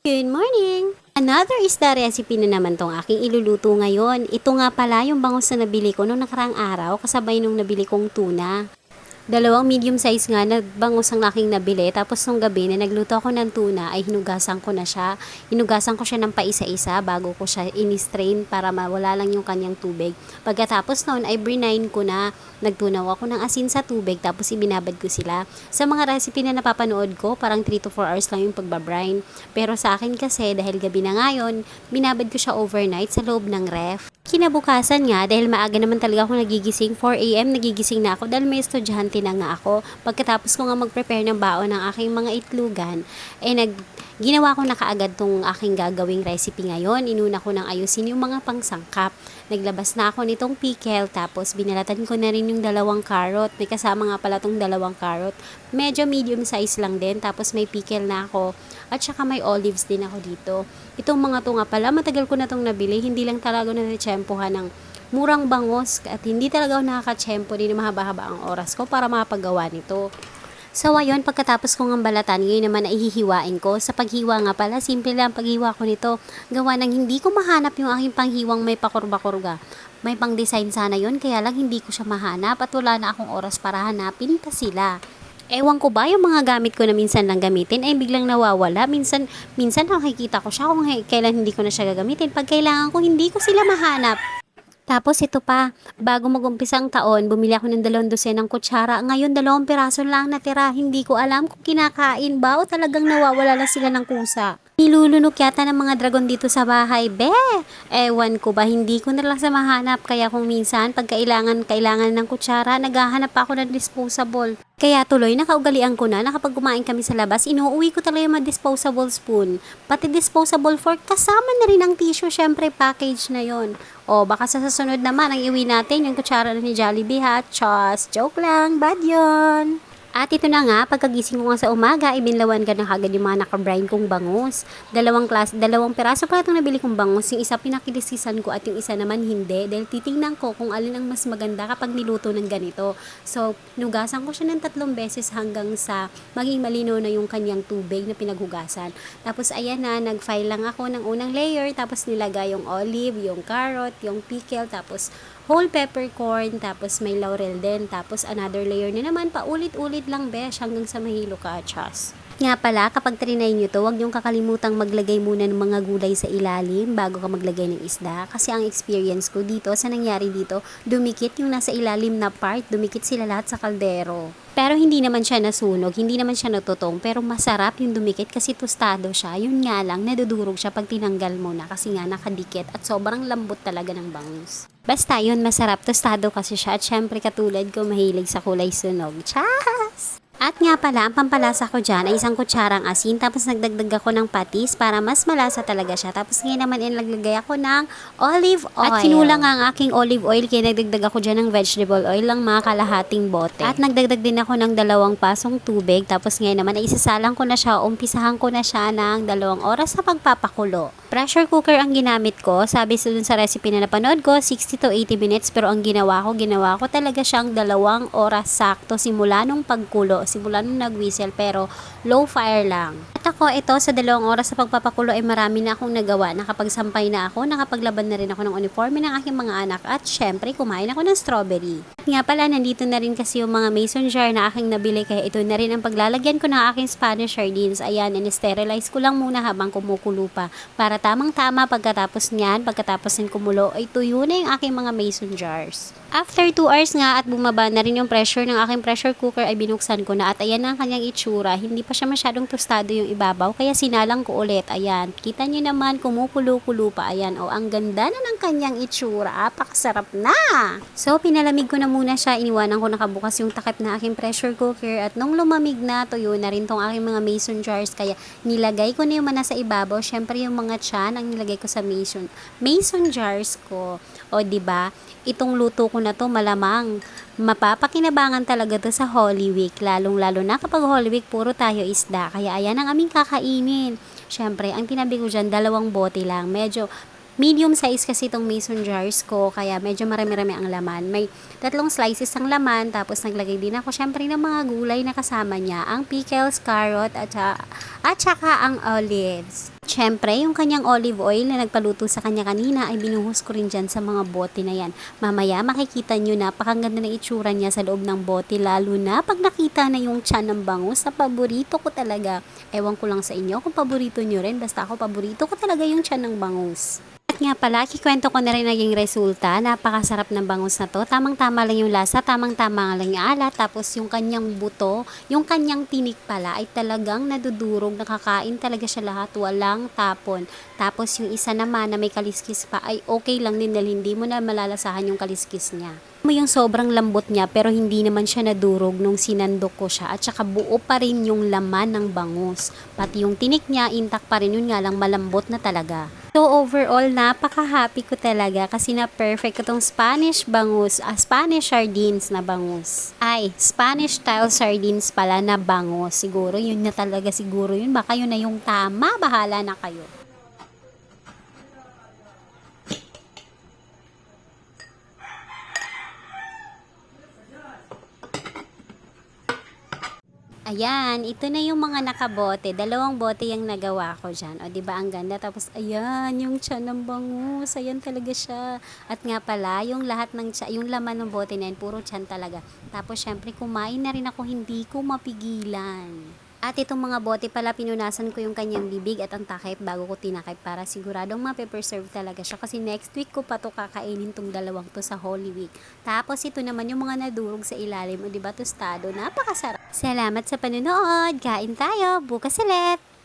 Good morning! Another isda recipe na naman tong aking iluluto ngayon. Ito nga pala yung bangus na nabili ko nung nakarang araw kasabay nung nabili kong tuna. Dalawang medium size nga na bangus ang aking nabili. Tapos nung gabi na nagluto ako ng tuna ay hinugasan ko na siya. Hinugasan ko siya ng paisa-isa bago ko siya in-strain para mawala lang yung kanyang tubig. Pagkatapos noon ay brine ko na. Nagtunaw ako ng asin sa tubig tapos ibinabad ko sila. Sa mga recipe na napapanood ko, parang 3 to 4 hours lang yung pagbabrine. Pero sa akin kasi dahil gabi na ngayon, binabad ko siya overnight sa loob ng ref. Kinabukasan nga, dahil maaga naman talaga ako nagigising, 4 AM nagigising na ako dahil may estudyante na nga ako. Pagkatapos ko nga mag-prepare ng baon ng aking mga itlugan, ginawa ko na kaagad tong aking gagawing recipe ngayon. Inuna ko nang ayusin yung mga pangsangkap. Naglabas na ako nitong pickle, tapos binalatan ko na rin yung 2 carrot. May kasama nga pala tong 2 carrot. Medyo medium size lang din, tapos may pickle na ako. At saka may olives din ako dito. Itong mga to nga pala, matagal ko na tong nabili. Hindi lang talaga na-tsempohan ng murang bangos. At hindi talaga ako nakaka-tsempo din na mahaba-haba ang oras ko para makapagawa nito. So ayun, pagkatapos kong ang balatan, ngayon naman ay hihiwain ko. Sa paghiwa nga pala, simple lang paghiwa ko nito. Gawa ng hindi ko mahanap yung aking panghiwang may pakurba-kurga. May pang-design sana yon, kaya lang hindi ko siya mahanap at wala na akong oras para hanapin pa sila. Ewan ko ba, yung mga gamit ko na minsan lang gamitin ay biglang nawawala. Minsan nakikita ko siya kung kailan hindi ko na siya gagamitin. Pag kailangan ko, hindi ko sila mahanap. Tapos ito pa, bago mag-umpisa ang taon, bumili ako ng 2 dosenang kutsara. Ngayon, 2 piraso lang natira. Hindi ko alam kung kinakain ba o talagang nawawala lang sila ng kusa. Nilulunok yata ng mga dragon dito sa bahay. Ewan ko ba, hindi ko na lang sa mahanap. Kaya kung minsan, pag kailangan ng kutsara, naghahanap ako ng disposable. Kaya tuloy, nakaugalian ko na kapag kumain kami sa labas, inuuwi ko talaga yung mga disposable spoon. Pati disposable fork, kasama na rin ang tissue, syempre package na yon. O baka sa susunod naman, ang iwi natin yung kutsara ni Jollibee ha. Chos, joke lang, bad yon. At ito na nga, pagkagising ko nga sa umaga, ibinlawan ka na kagad yung mga nakabrine kong bangus. 2 piraso pa itong nabili kong bangus. Yung isa pinakilisisan ko at yung isa naman hindi. Dahil titingnan ko kung alin ang mas maganda kapag niluto ng ganito. So, nugasan ko siya ng 3 beses hanggang sa maging malino na yung kanyang tubig na pinaghugasan. Tapos ayan na, nag-file lang ako ng unang layer. Tapos nilagay yung olive, yung carrot, yung pickle, tapos whole peppercorn, tapos may laurel din, tapos another layer na naman, paulit-ulit lang besh hanggang sa mahilo ka, chas. Nga pala, kapag trinay nyo to, huwag nyong kakalimutang maglagay muna ng mga gulay sa ilalim bago ka maglagay ng isda. Kasi ang experience ko dito, sa nangyari dito, dumikit yung nasa ilalim na part, dumikit sila lahat sa kaldero. Pero hindi naman siya nasunog, hindi naman siya natutong, pero masarap yung dumikit kasi tostado siya. Yun nga lang, nadudurog siya pag tinanggal mo na kasi nga nakadikit at sobrang lambot talaga ng bangus. Basta yun, masarap, tostado kasi siya at syempre katulad ko mahilig sa kulay sunog. Chas! At nga pala, ang pampalasa ko dyan ay 1 kutsarang asin, tapos nagdagdag ako ng patis para mas malasa talaga siya. Tapos ngayon naman naglagay ako ng olive oil. At kinulang ang aking olive oil, kaya nagdagdag ako dyan ng vegetable oil lang mga kalahating bote. At nagdagdag din ako ng 2 pasong tubig. Tapos ngayon naman ay isasalang ko na siya, umpisahan ko na siya ng 2 oras na pagpapakulo. Pressure cooker ang ginamit ko. Sabi dun sa recipe na napanood ko, 60 to 80 minutes. Pero ang ginawa ko talaga siyang 2 oras sakto simula nung pagkulo. Simula nung nag-whistle, pero low fire lang. At ako, ito sa 2 oras sa pagpapakulo ay marami na akong nagawa. Nakapagsampay na ako, nakapaglaban na rin ako ng uniforme ng aking mga anak. At syempre, kumain ako ng strawberry. At nga pala, nandito na rin kasi yung mga mason jar na aking nabili. Kaya ito na rin ang paglalagyan ko ng aking Spanish sardines. Ayan, in-sterilize ko lang muna habang kumukulo pa. Para tamang-tama pagkatapos ng kumulo, ay tuyo na yung aking mga mason jars. After 2 hours nga at bumaba na rin yung pressure ng aking pressure cooker ay binuksan ko na at ayan ang kanyang itsura. Hindi pa siya masyadong tostado yung ibabaw kaya sinalang ko ulit. Ayan, kita nyo naman kumukulo-kulo pa. Ayan, ang ganda na ng kanyang itsura. Apakasarap na! So, pinalamig ko na muna siya. Iniwanan ko nakabukas yung takip na aking pressure cooker at nung lumamig na, tuyo na rin tong aking mga mason jars. Kaya nilagay ko na yung mana sa ibabaw. Syempre yung mga tiyan ang nilagay ko sa mason jars ko. O, diba? Itong luto ko na to malamang mapapakinabangan talaga to sa Holy Week, lalong-lalo na kapag Holy Week puro tayo isda, kaya ayan ang aming kakainin. Syempre, ang tinabi ko dyan, 2 bote lang, medyo medium size kasi itong mason jars ko, kaya medyo marami-rami ang laman. May 3 slices ang laman, tapos naglagay din ako syempre ng mga gulay na kasama niya, ang pickles, carrot, at saka ang olives. Syempre, yung kanyang olive oil na nagpaluto sa kanya kanina ay binuhos ko rin dyan sa mga bote na yan. Mamaya makikita nyo napakaganda ng itsura niya sa loob ng bote, lalo na pag nakita na yung tiyan ng bangus na paborito ko talaga. Ewan ko lang sa inyo kung paborito nyo rin, basta ako paborito ko talaga yung tiyan ng bangus. At nga pala, kikwento ko na rin naging resulta. Napakasarap ng bangus na to. Tamang-tama lang yung lasa, tamang-tama lang yung alat. Tapos yung kanyang buto, yung kanyang tinik pala ay talagang nadudurog. Nakakain talaga siya lahat, walang tapon. Tapos yung isa naman na may kaliskis pa ay okay lang din dahil hindi mo na malalasahan yung kaliskis niya mo yung sobrang lambot niya pero hindi naman siya nadurog nung sinandok ko siya at saka buo pa rin yung laman ng bangus. Pati yung tinik niya, intact pa rin, yun nga lang malambot na talaga. So overall, napaka-happy ko talaga kasi na perfect itong Spanish bangus, Spanish sardines na bangus. Ay, Spanish style sardines pala na bangus. Siguro yun na talaga, siguro yun. Baka yun na yung tama, bahala na kayo. Ayan, ito na yung mga nakabote. Dalawang bote yung nagawa ko dyan. O, diba ang ganda? Tapos, ayan, yung tiyan ng bangus. Ayan talaga siya. At nga pala, yung lahat ng yung laman ng bote na yun, puro tiyan talaga. Tapos, syempre, kumain na rin ako, hindi ko mapigilan. At itong mga bote pala, pinunasan ko yung kanyang bibig at ang takip bago ko tinakip para siguradong mape-preserve talaga siya. Kasi next week ko pa to kakainin tong dalawang to sa Holy Week. Tapos ito naman yung mga nadurog sa ilalim. O diba, tostado. Napakasarap. Salamat sa panonood. Kain tayo. Bukas ulit.